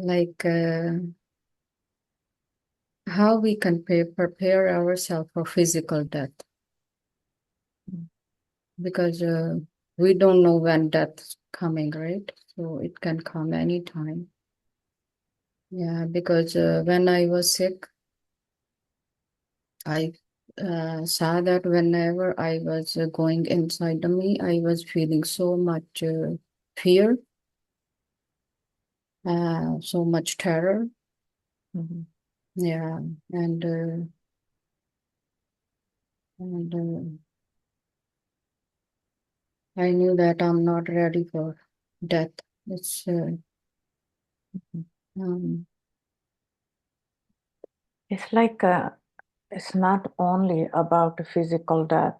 like how we can prepare ourselves for physical death, because we don't know when death's coming, right? So it can come anytime. Yeah, because when I was sick, I saw that whenever I was going inside of me, I was feeling so much fear, so much terror. Mhm. Yeah, and I knew that I'm not ready for death. It's um, It's like it's not only about physical death.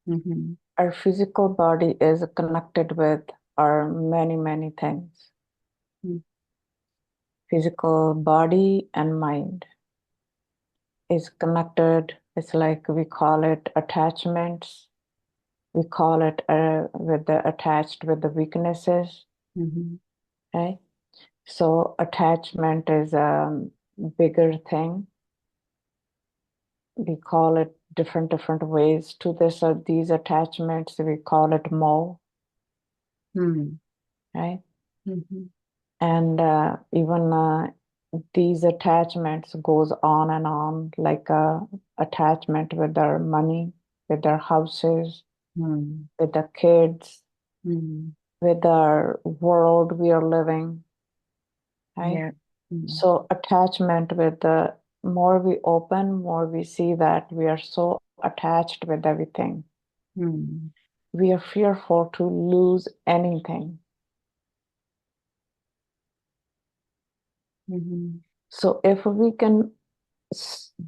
mhm, Our physical body is connected with our many things. mm, Physical body and mind is connected. It's like we call it attachments. We call it with the attached with the weaknesses, mhm, right? So attachment is a bigger thing. We call it different ways to this these attachments. We call it mo, mm, right? mhm, And even these attachments goes on and on, like attachment with our money, with our houses, mm, with the kids, mm, with our world we are living, right? yeah, mm, So attachment with the more we open, more we see that we are so attached with everything. mm, We are fearful to lose anything. mhm, So if we can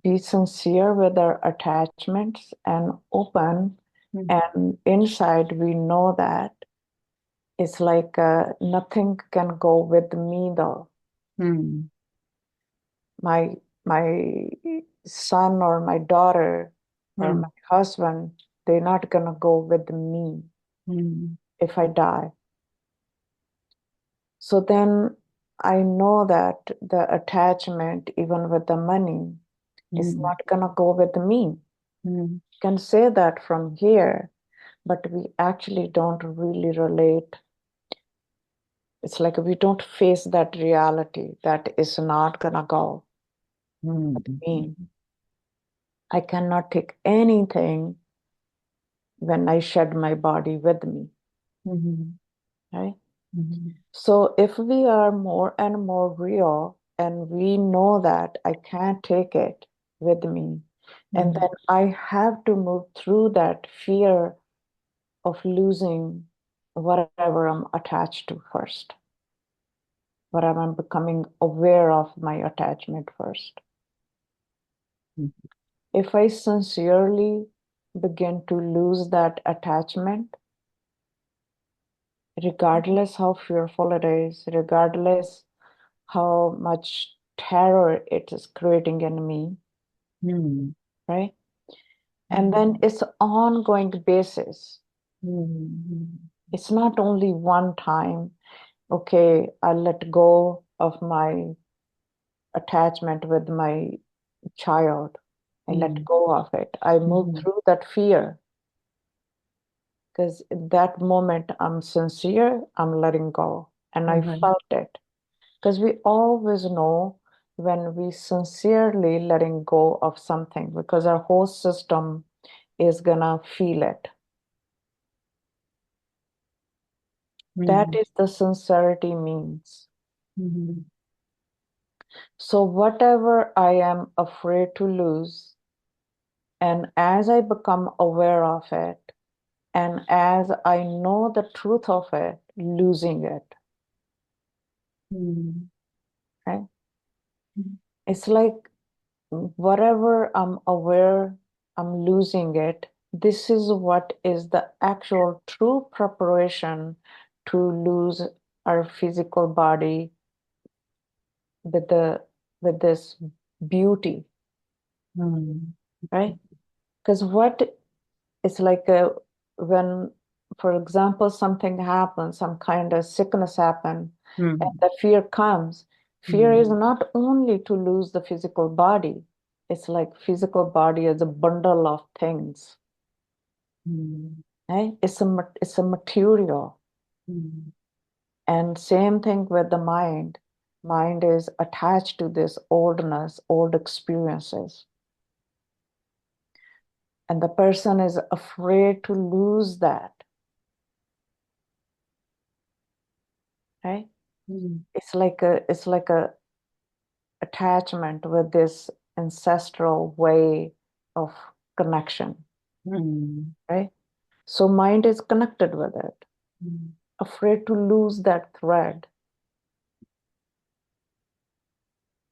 be sincere with our attachments and open, mm, and inside we know that it's like nothing can go with me though. mm, My son or my daughter or my mm, husband, they're not gonna go with me mm, if I die. So then I know that the attachment, even with the money, is mm, not gonna go with me. mm, Can say that from here, but we actually don't really relate. It's like we don't face that reality that is not gonna go with mm, me. I cannot take anything when I shed my body with me, mhm, right? mhm, So if we are more and more real and we know that I can't take it with me, and mhm, then I have to move through that fear of losing whatever I'm attached to first, but I'm becoming aware of my attachment first. mhm, If I sincerely begin to lose that attachment, regardless how fearful it is, regardless how much terror it is creating in me, mm, right? And mm, then it's ongoing basis. mm, It's not only one time, okay, I let go of my attachment with my child. I let mm, go of it. I move mhm, through that fear because in that moment I'm sincere, I'm letting go. And I mhm, felt it. Because we always know when we sincerely letting go of something because our whole system is gonna feel it. That mm, is the sincerity means. mhm, So whatever I am afraid to lose, and as I become aware of it, and as I know the truth of it, losing it, mm, right? mm, It's like whatever I'm aware I'm losing it, this is what is the actual true preparation to lose our physical body with the with this beauty, mm, right? Because what it's like when, for example, something happens, some kind of sickness happen, and mm, the fear comes. Fear is not only to lose the physical body, it's like physical body as a bundle of things, right? It's a material. And same thing with the mind. Mind is attached to this oldness, old experiences. And the person is afraid to lose that, right? It's like a attachment with this ancestral way of connection, right? So mind is connected with it, afraid to lose that thread,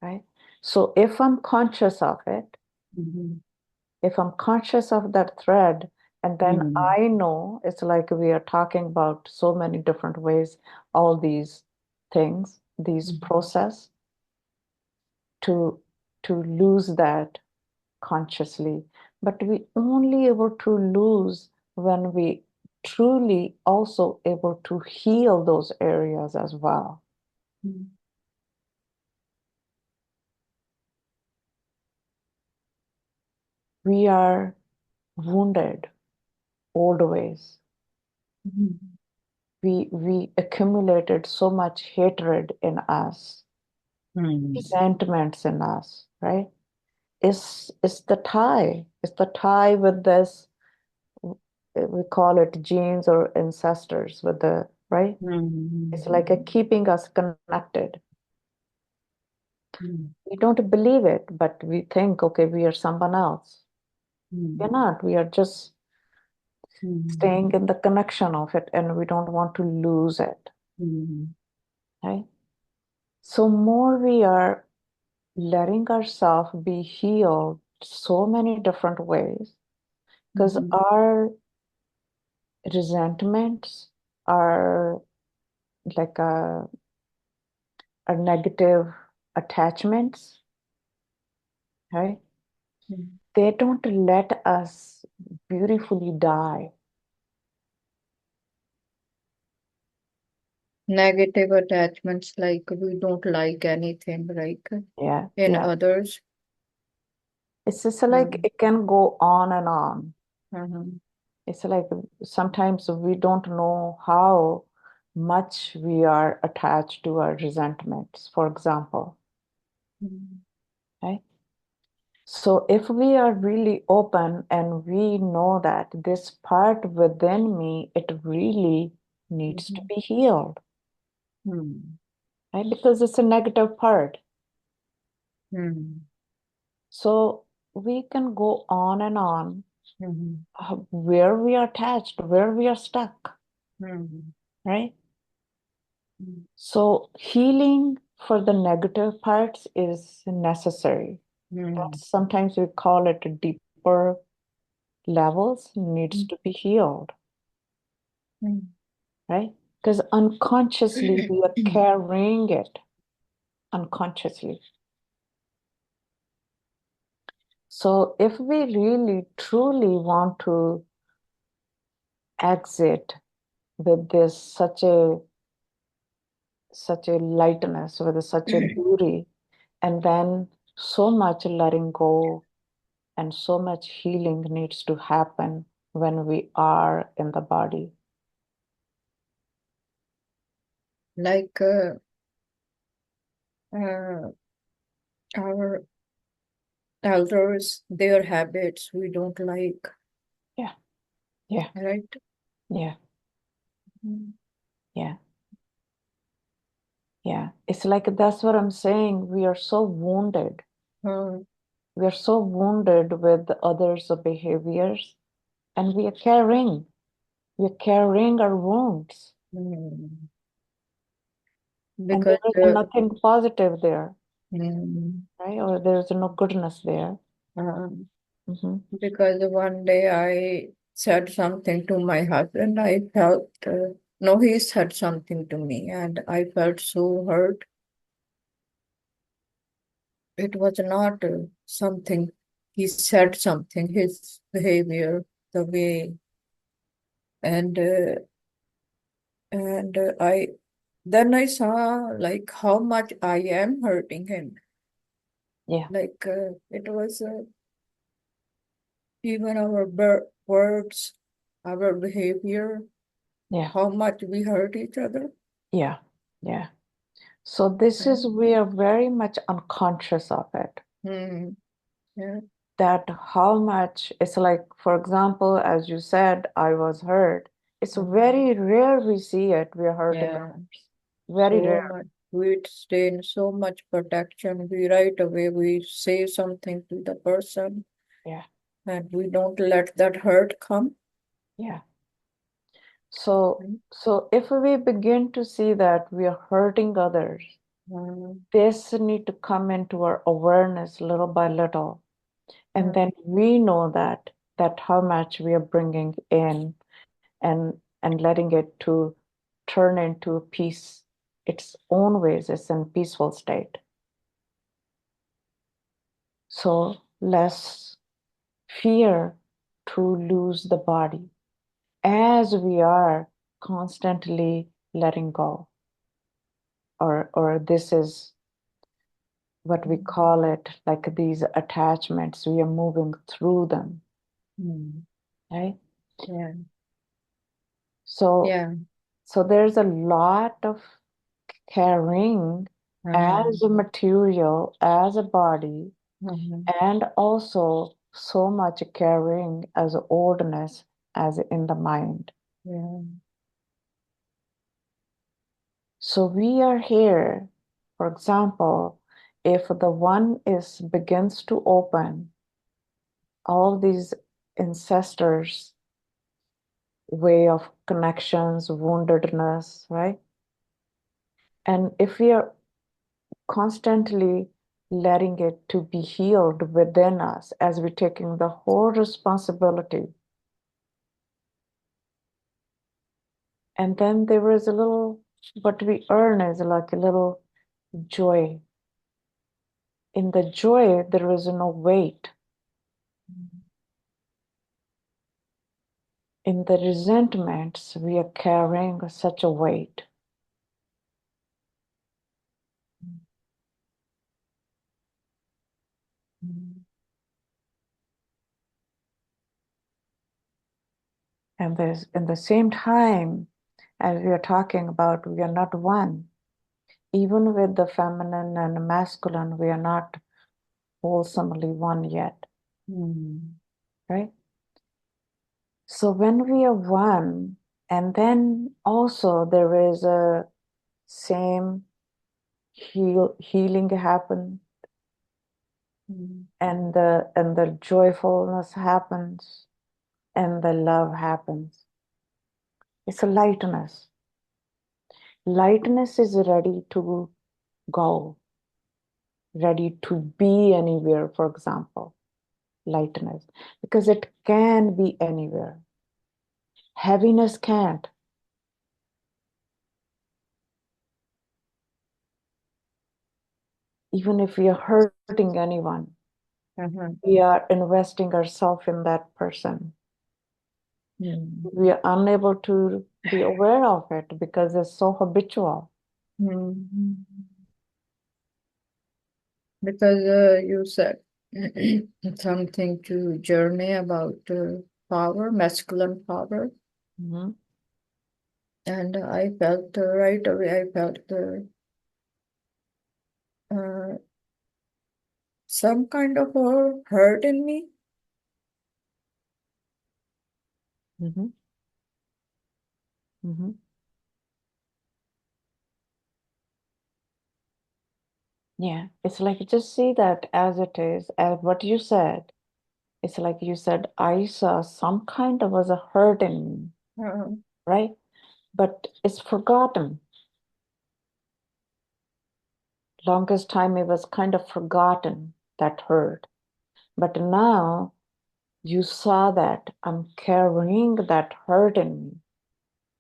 right? So if I'm conscious of it, if I'm conscious of that thread, and then I know, it's like we are talking about so many different ways, all these things, these process to lose that consciously. But we only able to lose when we truly also able to heal those areas as well. We are wounded old ways. We accumulated so much hatred in us, resentments in us, right? It's the tie. It's the tie with this, we call it genes or ancestors with the, right? It's like a keeping us connected. We don't believe it, but we think, okay, we are someone else. We're not. We are just staying in the connection of it, and we don't want to lose it, right? So more we are letting ourselves be healed so many different ways, because our resentments are like a negative attachments, right? They don't let us beautifully die. Negative attachments, like we don't like anything, like Yeah, in yeah. others. It's just like it can go on and on. Mhm. It's like sometimes we don't know how much we are attached to our resentments, for example, right? So if we are really open and we know that this part within me, it really needs to be healed, right? Because it's a negative part. So we can go on and on where we are attached, where we are stuck, right? So healing for the negative parts is necessary. That's sometimes we call it deeper levels needs to be healed, right? Because unconsciously we are carrying it unconsciously. So if we really truly want to exit with this such a lightness, with such a beauty, and then so much letting go and so much healing needs to happen when we are in the body. Like uh, our elders, their habits we don't like, Yeah, yeah, right? yeah, Mm. yeah, yeah. It's like that's what I'm saying. We are so wounded. Uh, We are so wounded with others' behaviors, and we are carrying our wounds, mm. and there Because is nothing positive there, mm, right? Or there is no goodness there. um, Hmm. because one day I said something to my husband, I felt no, he said something to me, and I felt so hurt. It was not something he said something, his behavior, the way, and I then I saw like how much I am hurting him. Yeah, Like it was even our words, our behavior, yeah, how much we hurt each other. yeah, yeah. So this Yeah. is, we are very much unconscious of it. Hmm. Yeah. That how much it's like, for example, as you said, I was hurt. It's Mhm. very rare we see it, we are hurting Yeah. others. Very So rare. much. We stay in so much protection. We right away we say something to the person Yeah, and we don't let that hurt come. yeah. So, Mm. so if we begin to see that we are hurting others, this need to come into our awareness little by little. And Mm. then we know that how much we are bringing in and letting it to turn into peace its own ways. It's in peaceful state. So less fear to lose the body as we are constantly letting go. Or this is what we Mm. call it, like these attachments, we are moving through them, Mm. right? Yeah. So Yeah. so there's a lot of carrying Uh-huh. as a material, as a body, Uh-huh. and also so much carrying as oldness as in the mind. Yeah. So we are here, for example, if the one is begins to open all these ancestors' way of connections, woundedness, right? And if we are constantly letting it to be healed within us as we're taking the whole responsibility. And then there is a little, what we earn is like a little joy. In the joy, there is no weight. In the resentments, we are carrying such a weight. Mm. And there's in the same time, as we are talking about, we are not one. Even with the feminine and masculine, we are not wholesomely one yet, Mm. right? So when we are one, and then also there is a same healing happen, Mm. and the joyfulness happens, and the love happens. It's a lightness. Lightness is ready to go, ready to be anywhere, for example. Lightness, because it can be anywhere. Heaviness can't. Even if we are hurting anyone, Uh-huh. we are investing ourselves in that person. Mm. We are unable to be aware of it because it's so habitual. Mm. Because you said something to journey about power, masculine power, Mhm. and I felt right away. I felt uh, some kind of a hurt in me. Mhm. Mhm. Yeah, it's like just see that as it is, as what you said. It's like you said, I saw some kind of was a hurt in me, Uh, right? But it's forgotten. Longest time it was kind of forgotten that hurt. But now you saw that I'm carrying that hurt in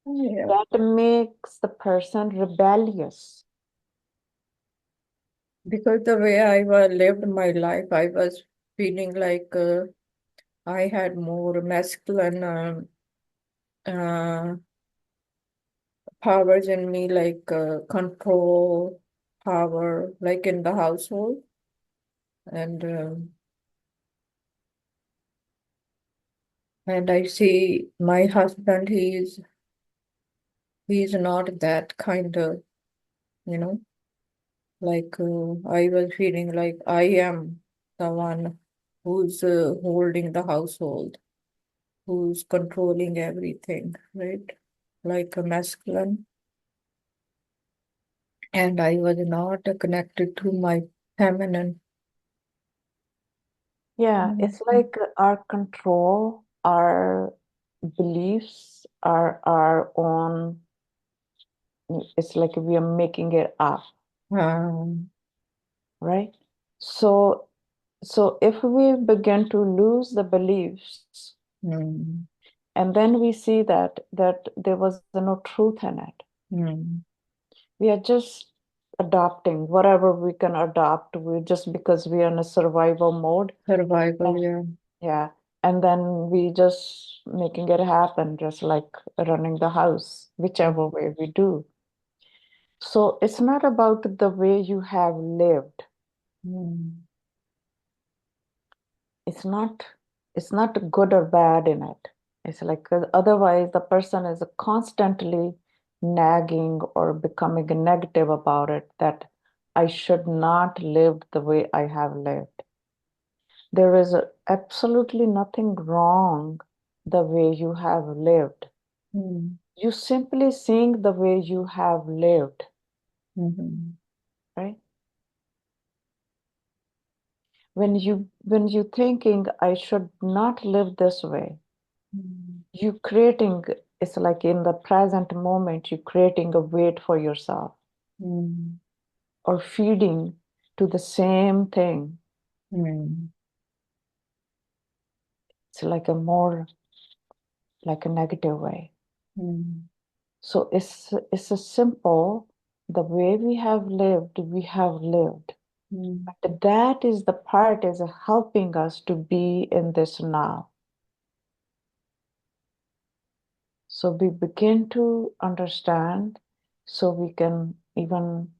me. yeah, That makes the person rebellious. because the way I lived my life, I was feeling like I had more masculine uh, powers in me, like control power, like in the household. And I see my husband, he's not that kind of, you know, like I was feeling like I am the one who's holding the household, who's controlling everything, right? Like a masculine. And I was not connected to my feminine. Yeah, it's Mhm. like our control, our beliefs are our own, it's like we are making it up, Um, right? So so if we begin to lose the beliefs mm, and then we see that there was no truth in it, mm. we are just adopting whatever we can adopt, we just because we are in a survival mode. Survival, And yeah. yeah, and then we just making it happen, just like running the house, Mm, whichever way we do. So it's not about the way you have lived. mm, It's not it's not good or bad in it. It's like otherwise the person is constantly nagging or becoming negative about it, that I should not live the way I have lived. There is absolutely nothing wrong the way you have lived. mm, You simply seeing the way you have lived, mhm, right? When you thinking I should not live this way, mm, you creating, it's like in the present moment you creating a weight for yourself mm, or feeding to the same thing. mm, It's like a more like a negative way. mm, So it's a simple, the way we have lived. mm, But that is the part is helping us to be in this now. So we begin to understand, so we can even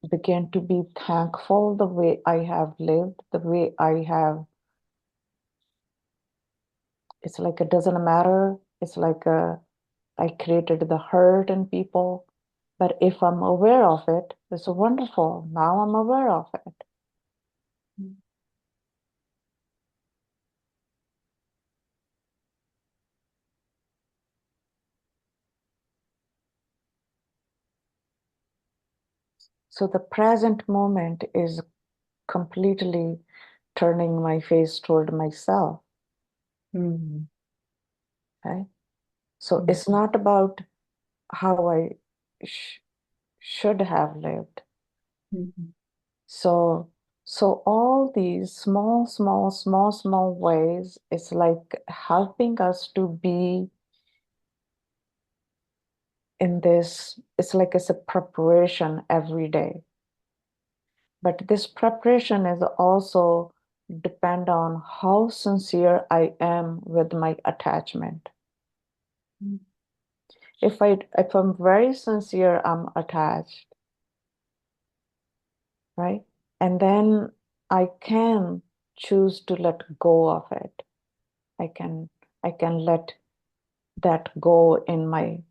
begin to be thankful the way I have lived, the way I have. It's like it doesn't matter. It's like I created the hurt in people. But if I'm aware of it, it's wonderful. Now I'm aware of it. mm, So the present moment is completely turning my face toward myself. mm, Okay? So mm, it's not about how I sh should have lived. mm, So, so all these small ways, it's like helping us to be in this. It's like it's a preparation every day. But this preparation is also depend on how sincere I am with my attachment. mm, If I'm very sincere, I'm attached, right? And then I can choose to let go of it. I can I can let that go in my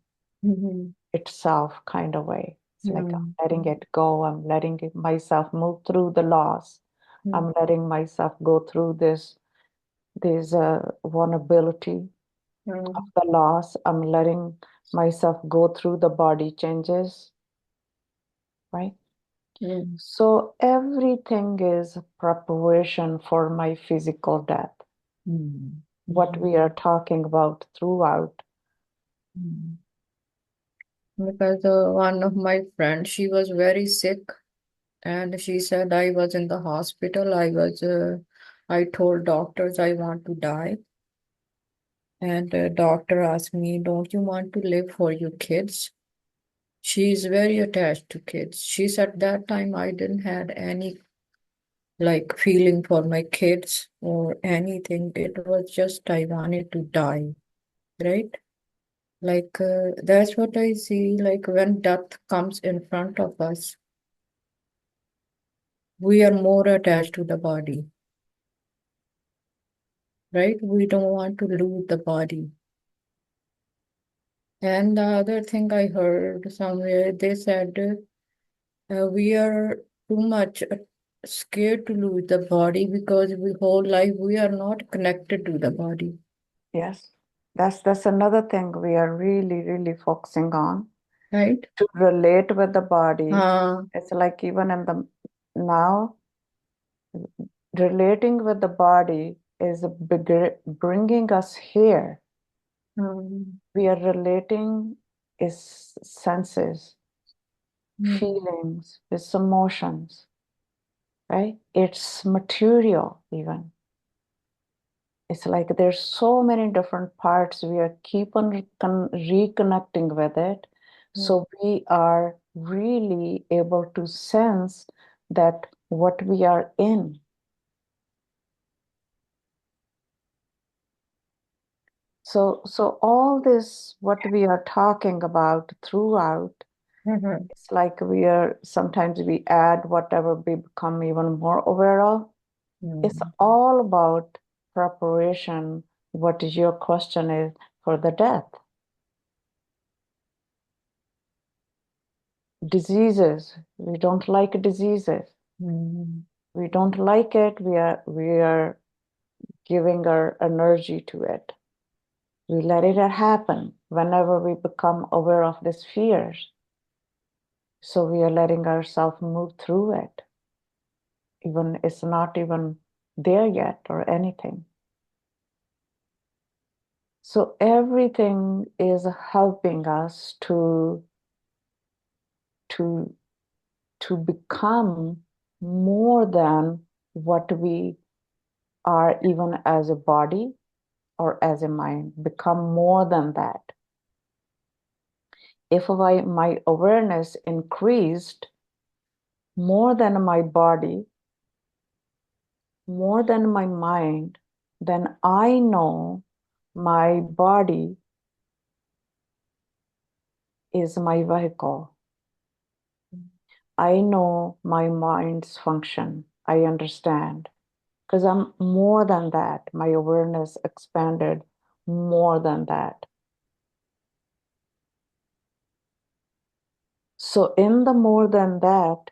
mhm, itself kind of way. It's like I'm mm, letting it go. I'm letting myself move through the loss. mm, I'm letting myself go through this vulnerability of mm, the loss. I'm letting myself go through the body changes, right? mm, So everything is preparation for my physical death. mm, What mhm, we are talking about throughout. mm. Because one of my friends, she was very sick, and she said I was in the hospital. I told doctors I want to die. And the doctor asked me, don't you want to live for your kids? She is very attached to kids. She said that time I didn't had any like feeling for my kids or anything. It was just I wanted to die, right? Like, that's what I see. Like, when death comes in front of us, we are more attached to the body, right? We don't want to lose the body. And the other thing I heard somewhere, they said we are too much scared to lose the body because we whole life we are not connected to the body, Yes. That's another thing we are really, really focusing on right? to relate with the body. Uh, It's like even in the now, relating with the body is bringing us here. um, We are relating is senses, mm, feelings, its emotions, right? It's material even. It's like there's so many different parts. We are keep on reconnecting with it. mm, So we are really able to sense that what we are in. So all this, what we are talking about throughout, mhm, it's like we are sometimes we add whatever we become even more aware of. It's mm, all about preparation. What is your question is for the death? Diseases. We don't like diseases. mm, We don't like it. We are giving our energy to it. We let it happen whenever we become aware of these fears. So we are letting ourselves move through it. Even it's not even there yet or anything. So everything is helping us to to become more than what we are even as a body or as a mind, become more than that. If my awareness increased more than my body, more than my mind, then I know my body is my vehicle. I know my mind's function. I understand because I'm more than that. My awareness expanded more than that. So, in the more than that,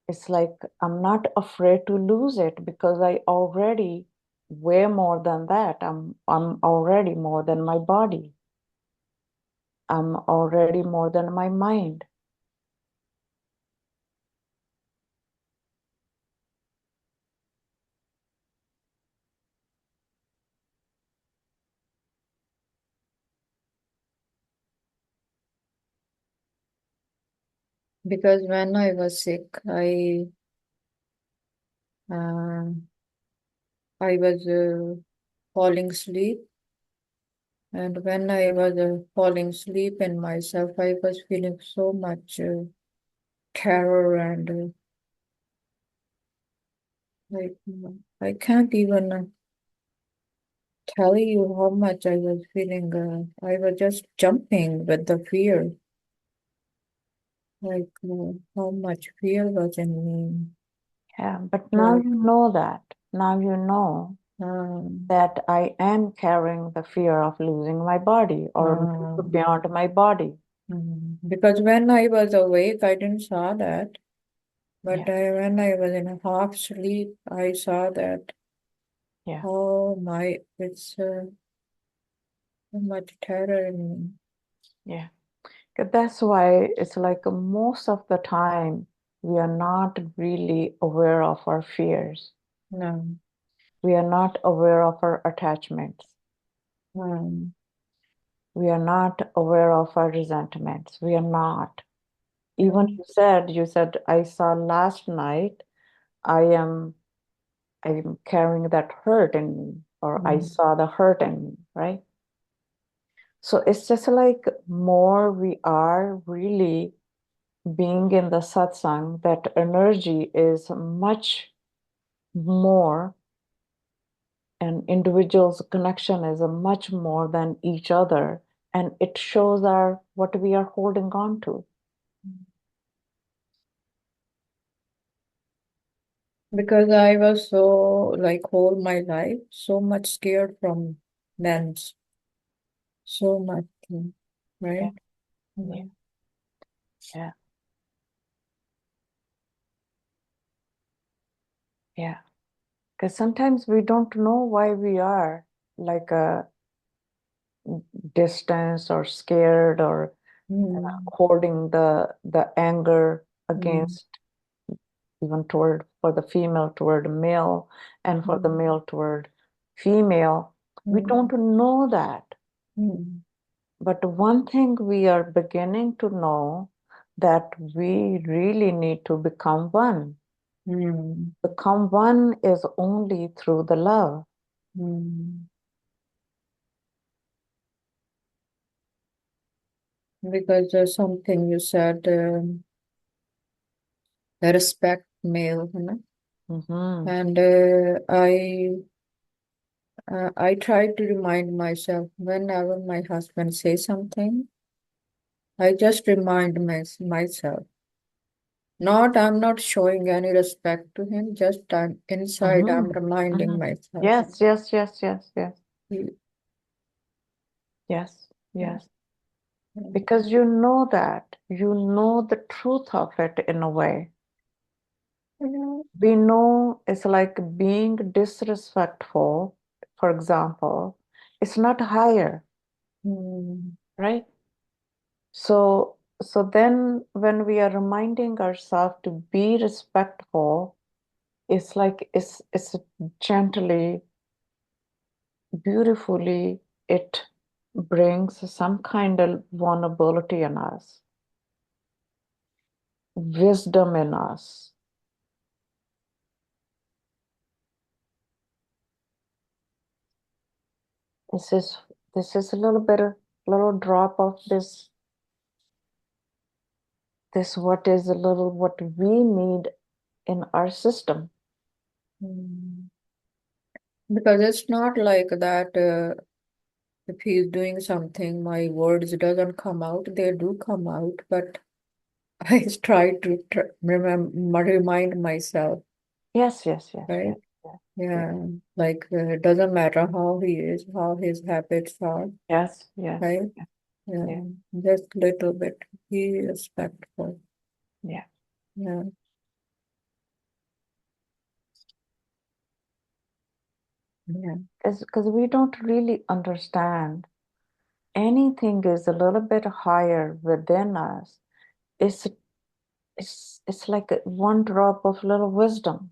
it's like I'm not afraid to lose it because I already way more than that. I'm already more than my body. I'm already more than my mind. because when I was sick, uh, I was falling asleep, and when I was falling asleep in myself, I was feeling so much terror and like I can't even tell you how much I was feeling. I was just jumping with the fear, like how much fear was in me. Yeah, but now Like, you know that. Now you know um, that I am carrying the fear of losing my body or move um, beyond my body. because when I was awake, I didn't saw that. But Yeah, when I was in a half sleep, I saw that. yeah, Oh my, it's so much terror in me. yeah. 'Cause that's why it's like most of the time we are not really aware of our fears. No. We are not aware of our attachments. Um, We are not aware of our resentments. We are not. Even um, you said, I saw last night, I am I'm carrying that hurt in me, or I um, saw the hurt in me, right? So it's just like more we are really being in the satsang, that energy is much more, and individuals' connection is a much more than each other. and it shows our what we are holding on to. Because I was so like whole my life so much scared from men, so much, Yeah, right? yeah, Mm. yeah, yeah. Because sometimes we don't know why we are like a distance or scared or Mm. holding the anger Mm. against even toward for the female toward male and for the Mm. male toward female. We Mm. don't know that. Mm. But one thing we are beginning to know that we really need to become one. Mm. Become one is only through the love. Mm. Because there's something you said, respect male, you know? Mm-hmm. And I try to remind myself whenever my husband says something, I just remind myself. I'm not showing any respect to him, just inside I'm Mm-hmm. reminding Mm-hmm. myself. Yes, yes, yes, yes, yes, He- yes, yes. Because you know that, you know the truth of it in a way. We know it's like being disrespectful, for example, it's not higher, Mm. right? So then when we are reminding ourselves to be respectful, it's like it's gently, beautifully, it brings some kind of vulnerability in us, wisdom in us. This is this is a little bit a little drop of this what is a little what we need in our system. Mm. Because it's not like that if he's doing something, my words doesn't come out. They do come out, but I try to remember, remind myself, Yes, yes, yes, right? yes, yes, Yeah, like it doesn't matter how he is, how his habits are, yes, yes, right? yes, Yeah, yes, just little bit. Be respectful. yeah. Yeah, yeah. Because we don't really understand anything is a little bit higher within us. It's it's like one drop of little wisdom.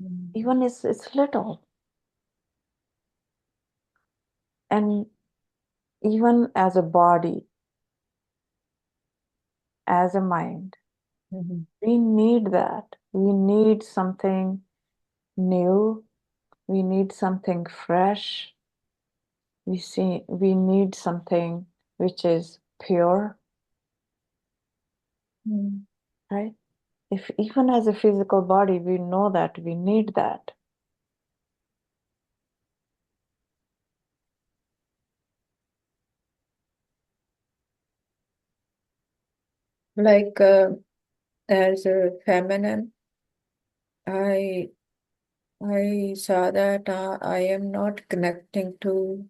Mm. Even it's little. And even as a body, as a mind, Mhm. we need that. We need something new. We need something fresh. We need something which is pure, Mm. right? If even as a physical body, we know that we need that. Like as a feminine, I I saw that I am not connecting to.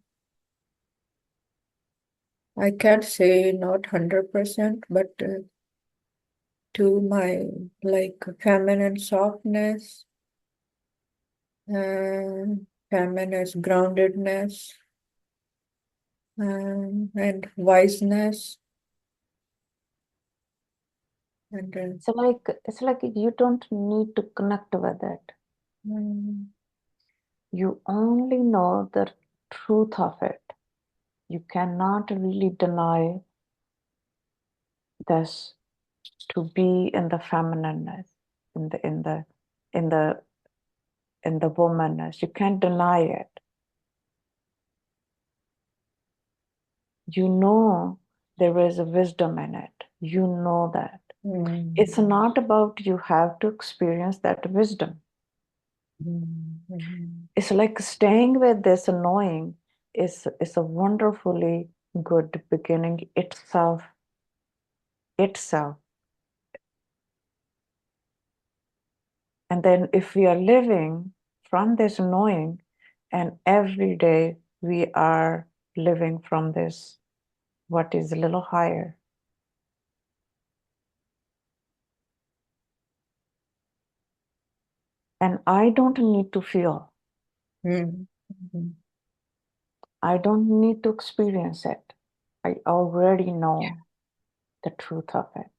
I can't say not 100%, but to my like feminine softness, uh, feminine groundedness, and wiseness, and It's like you don't need to connect with it. mm, You only know the truth of it. You cannot really deny this to be in the feminineness, in in the in the womanness. You can't deny it. You know there is a wisdom in it. You know that. mm, It's not about you have to experience that wisdom. mm, mm, It's like staying with this knowing is a wonderfully good beginning itself. And then if we are living from this knowing, and every day we are living from this, what is a little higher. And I don't need to feel, Mm. Mm. I don't need to experience it. I already know the truth of it.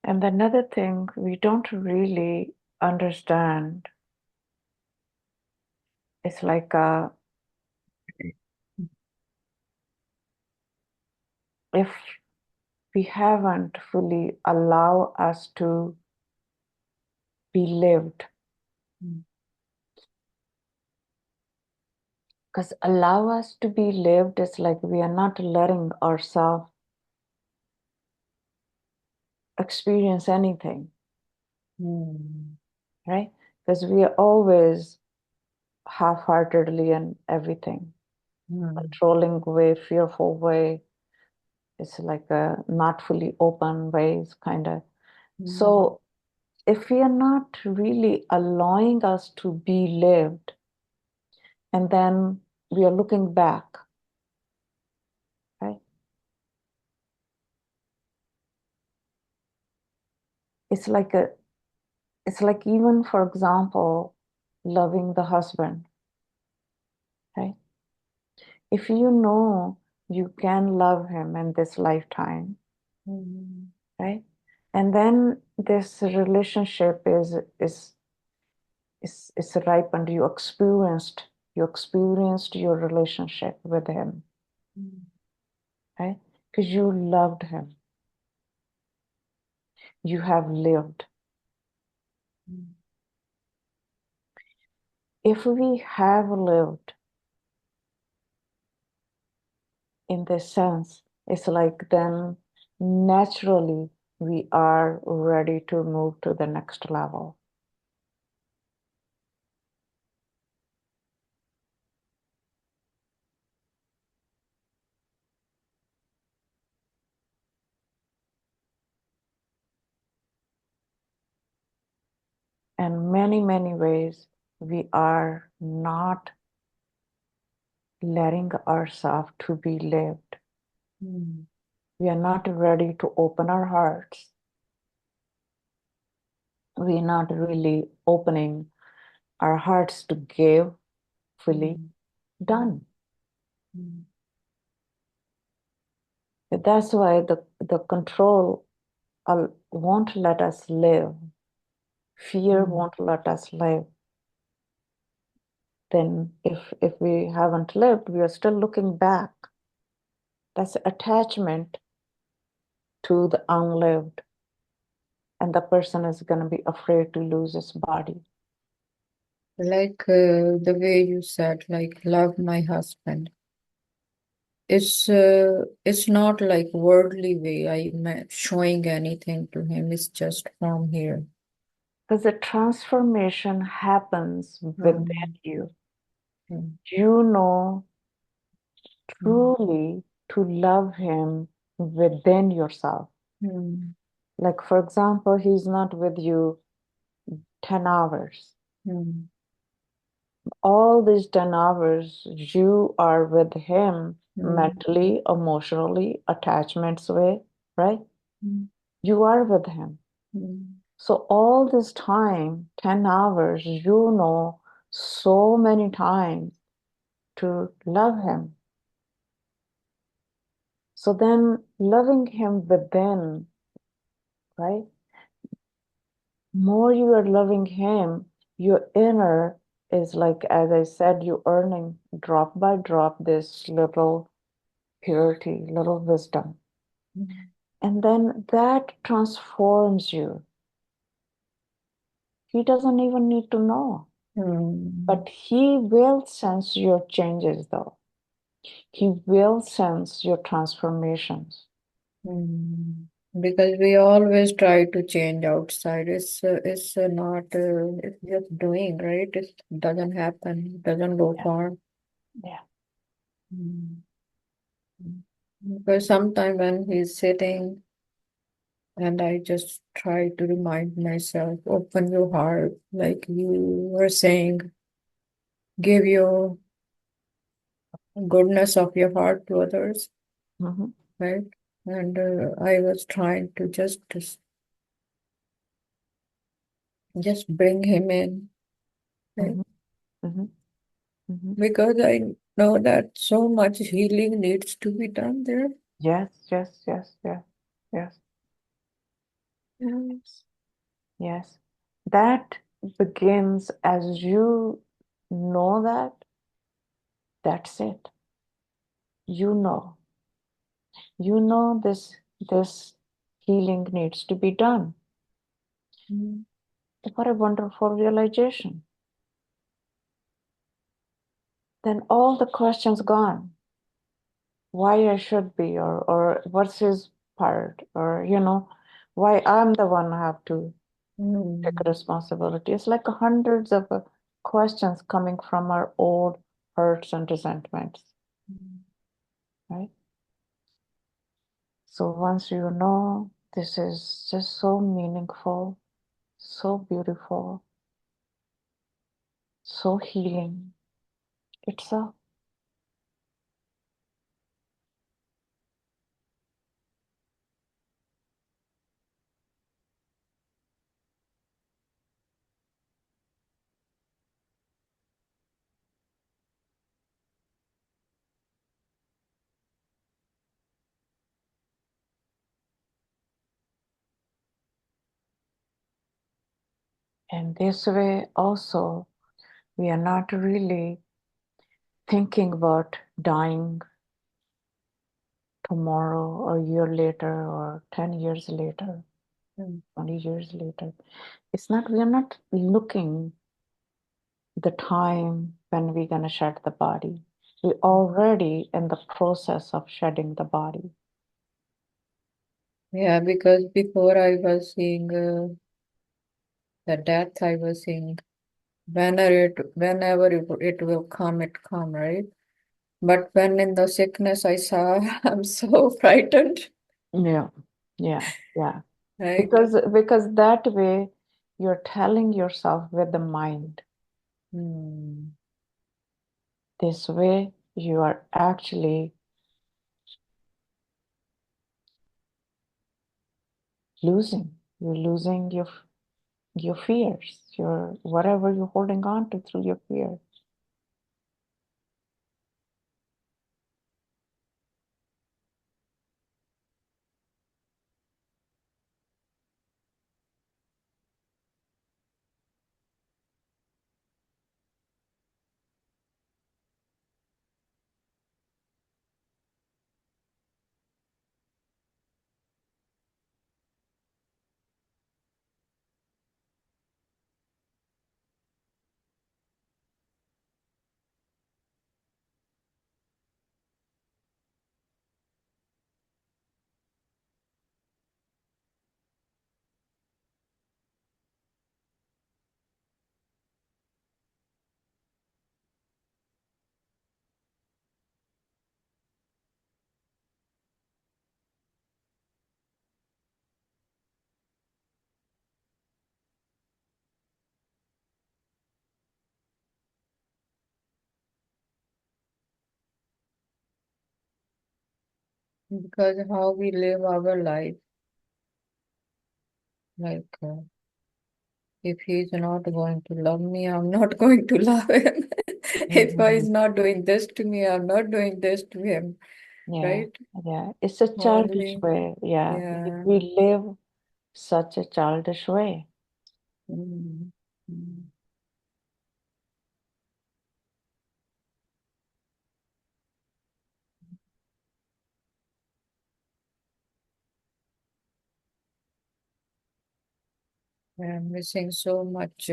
And another thing we don't really understand is like if we haven't fully allow us to be lived, Mm. because allow us to be lived is like we are not letting ourselves experience anything, Mm. right? Because we are always half-heartedly and everything, Mm. controlling way, fearful way. It's like a not fully open ways, kind of. Mm. So if we are not really allowing us to be lived, and then we are looking back, right? It's like a, it's like even for example, loving the husband, right? If you know you can love him in this lifetime, Mm. right? And then this relationship is ripened. You experienced your relationship with him, Mm. right? Because you loved him. You have lived. Mm. If we have lived in this sense, it's like then naturally we are ready to move to the next level. And many, many ways we are not letting ourselves to be lived. Mm. We are not ready to open our hearts. We are not really opening our hearts to give fully Mm. done. Mm. But that's why the control won't let us live. Fear Mm. won't let us live. Then if we haven't lived, we are still looking back. That's attachment to the unlived. And the person is going to be afraid to lose his body. Like the way you said, like love my husband. It's not like worldly way. I'm showing anything to him. It's just from here. Because the transformation happens within Mm. you. Mm. You know Mm. truly to love him within yourself. Mm. Like, for example, he's not with you 10 hours. Mm. All these 10 hours, you are with him Mm. mentally, emotionally, attachments way, right? Mm. You are with him. Mm. So all this time, 10 hours, you know so many times to love him. So then loving him within, right? More you are loving him, your inner is like, as I said, you earning drop by drop this little purity, little wisdom. Mm. And then that transforms you. He doesn't even need to know, Mm. but he will sense your changes though. He will sense your transformations. Mm. Because we always try to change outside. It's not, it's just doing, right? It doesn't happen, it doesn't go Yeah, far. yeah. Mm. Because sometimes when he's sitting and I just try to remind myself, open your heart, like you were saying, give your goodness of your heart to others, Hmm. right? And I was trying to just bring him in, right? Hmm. Hmm. Hmm. Because I know that so much healing needs to be done there. Yes, yes, yes, yes, yes, Yes. yes. That begins as you know that, that's it. You know, this healing needs to be done. Mm. What a wonderful realization. Then all the questions gone. Why I should be, or what's his part, or why I'm the one who have to take Mm. responsibility. It's like hundreds of questions coming from our old hurts and resentments, right? So once you know, this is just so meaningful, so beautiful, so healing itself. And this way also, we are not really thinking about dying tomorrow or a year later or 10 years later, Mm. 20 years later. It's not, we are not looking the time when we're going to shed the body. We're already in the process of shedding the body. Yeah, because before I was seeing the death, I was seeing whenever it will come, it come, right? But when in the sickness I saw, I'm so frightened, Yeah, yeah, yeah. right? Because that way you're telling yourself with the mind. Hmm. This way you are actually losing. You're losing your fears, your whatever you're holding on to through your fear. Because how we live our life, like If he's not going to love me, I'm not going to love him. If Mhm. he's not doing this to me, I'm not doing this to him, Yeah, right? yeah. It's a childish Only, way. Yeah, yeah. we live such a childish way. Mm. Mm. I'm missing so much,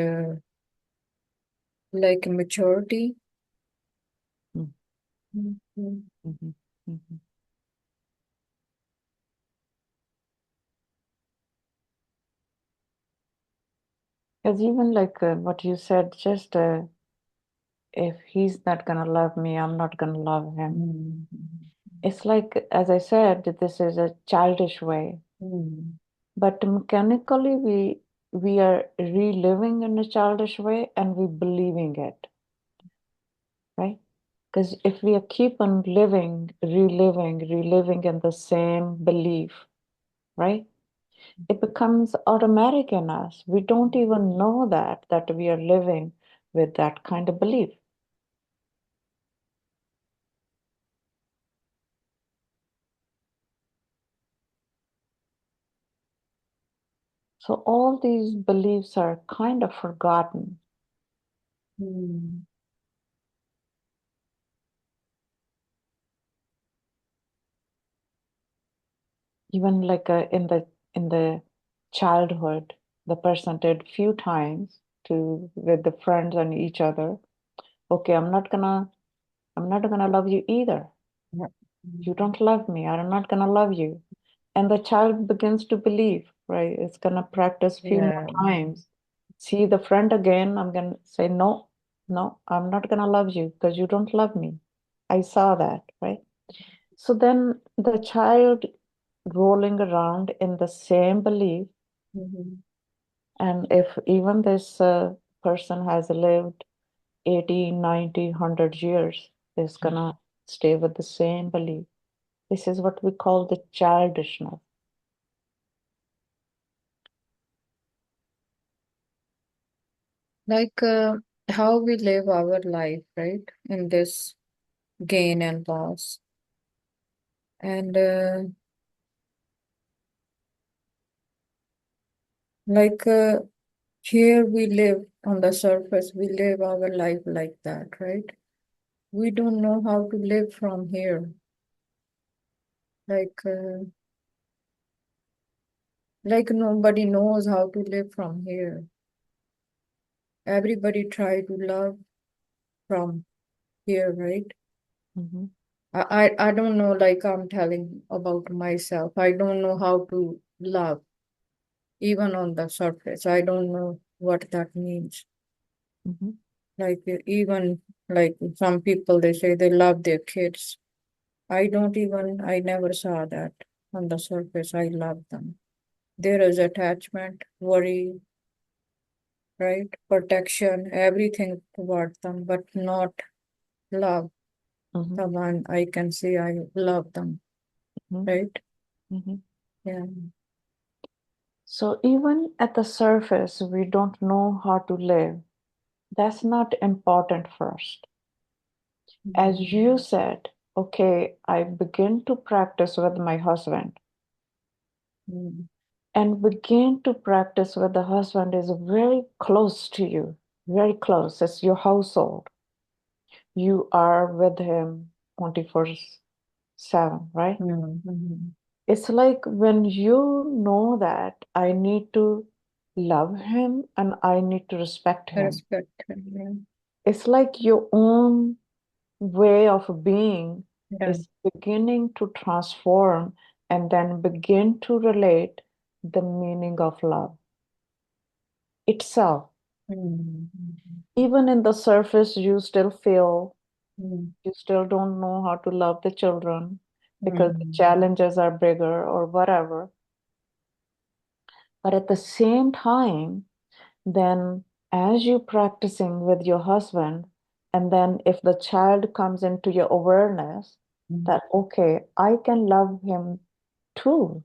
like maturity. Mhm. Mm-hmm. Mm-hmm. Because even like what you said, just if he's not gonna love me, I'm not gonna love him. Mhm. It's like, as I said, this is a childish way, Mhm. but mechanically we are reliving in a childish way and we believing it, right? Because if we keep on living, reliving in the same belief, right? It becomes automatic in us. We don't even know that we are living with that kind of belief. So all these beliefs are kind of forgotten. Mhm. Even like in the childhood, the person did few times to with the friends and each other. Okay, I'm not gonna love you either. Yeah. You don't love me. I'm not gonna love you. And the child begins to believe, right? It's gonna practice few more Yeah. times. See the friend again. I'm gonna say no, no. I'm not gonna love you because you don't love me. I saw that, right? So then the child rolling around in the same belief, Mhm. and if even this person has lived 80, 90, 100 years, is gonna stay with the same belief. This is what we call the childishness. Like how we live our life, right? In this gain and loss. And like here we live on the surface, we live our life like that, right? We don't know how to live from here. Like, like nobody knows how to live from here. Everybody try to love from here, right? Mm-hmm, I don't know, like I'm telling about myself. I don't know how to love, even on the surface. I don't know what that means. mm-hmm, Like even like some people they say they love their kids. I never saw that on the surface. I love them. There is attachment, worry, right? Protection, everything toward them, but not love. mm-hmm, The one I can say I love them, mm-hmm, right? mm-hmm. Yeah. So even at the surface, we don't know how to live. That's not important first. As Mm. you said, okay, I begin to practice with my husband, Mm. and begin to practice with the husband is very close to you, very close. It's your household. You are with him 24/7, right? Mm. Mm. It's like when you know that I need to love him and I need to respect him. Respect. Yeah. It's like your own way of being Yeah. is beginning to transform and then begin to relate the meaning of love itself. Mm. Even in the surface, you still feel Mm. you still don't know how to love the children because the Mm. challenges are bigger or whatever. But at the same time, then as you practicing with your husband, and then if the child comes into your awareness Mm. that, okay, I can love him too,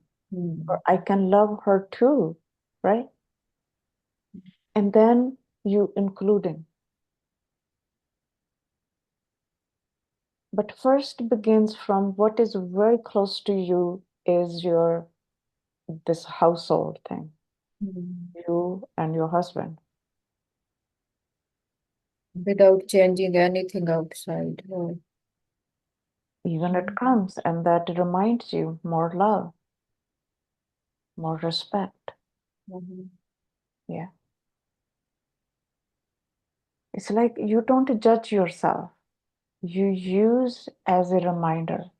or Mm. I can love her too, right? and then you including. But first begins from what is very close to you is your this household thing, Mm. you and your husband. Without changing anything outside. Oh. Even it Mm. comes, and that reminds you more love, more respect. Mhm. Yeah. It's like you don't judge yourself. You use as a reminder.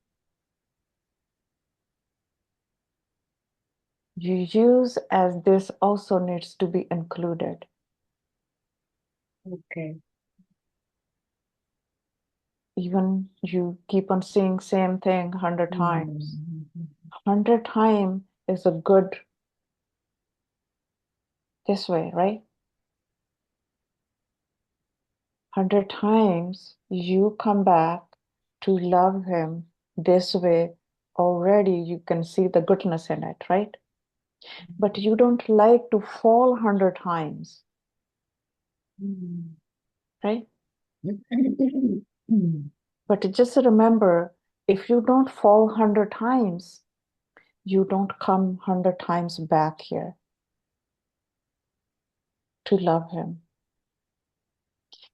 You use as this also needs to be included. Okay. Even you keep on saying same thing 100 times. Mm. 100 times is a good this way, right? 100 times you come back to love him this way, already you can see the goodness in it, right? But you don't like to fall 100 times, Mm. right? Mm. But just remember, if you don't fall 100 times, you don't come 100 times back here to love him.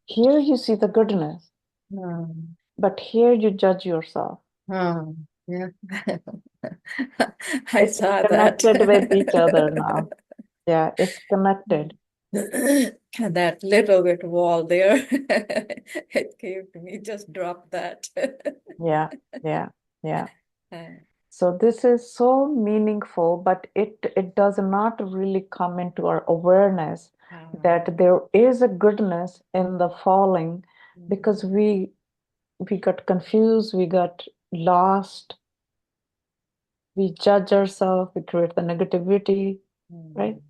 Here you see the goodness, Mm. but here you judge yourself. Yeah. I It's saw that. connected with each other now. Yeah, it's connected. That little bit wall there. It came to me, just drop that. Yeah, yeah, yeah. Uh, So this is so meaningful, but it does not really come into our awareness that there is a goodness in the falling because we got confused, we got lost, we judge ourselves, we create the negativity, right? mm,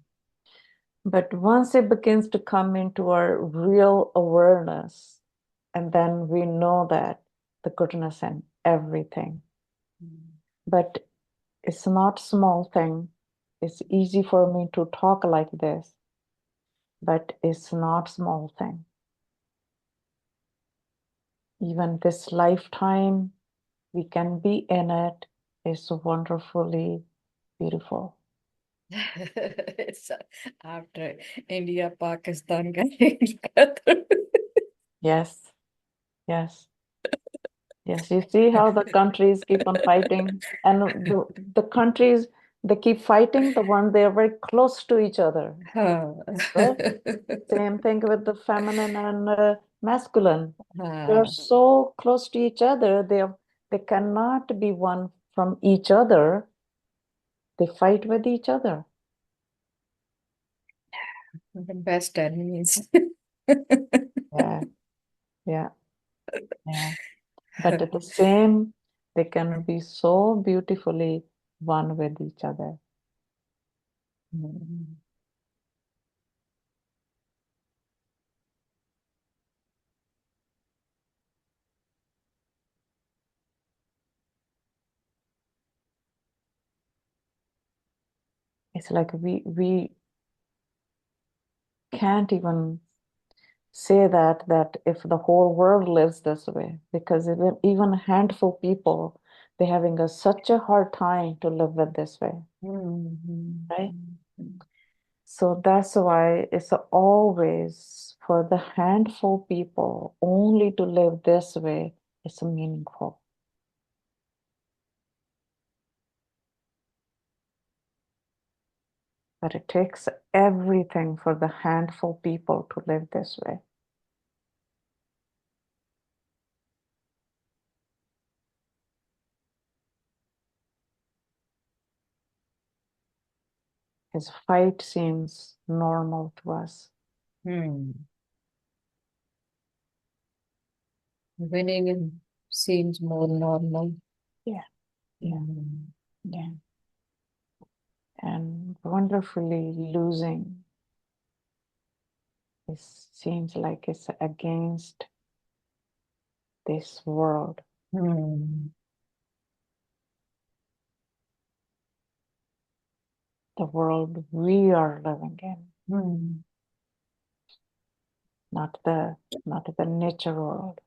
But once it begins to come into our real awareness, and then we know that the goodness in everything. mm, But it's not small thing. It's easy for me to talk like this, but it's not small thing. Even this lifetime we can be in it is wonderfully beautiful. it's after India, Pakistan getting together. Yes, yes, yes. You see how the countries keep on fighting, and the countries they keep fighting the one they are very close to each other, Huh. right? Same thing with the feminine and masculine. They're Huh. so close to each other, they cannot be one from each other. They fight with each other. The best enemies. Yeah, yeah, yeah. But at the same, they can be so beautifully one with each other. Mm. It's like we can't even say that if the whole world lives this way, because even a handful people, they're having such a hard time to live with this way, Mhm. right? So that's why it's always for the handful people only to live this way is meaningful. But it takes everything for the handful people to live this way. His fight seems normal to us. Hmm. Winning seems more normal. Yeah, yeah, Mm. yeah. And wonderfully losing, it seems like it's against this world, Hmm. the world we are living in. Hmm. not the nature world.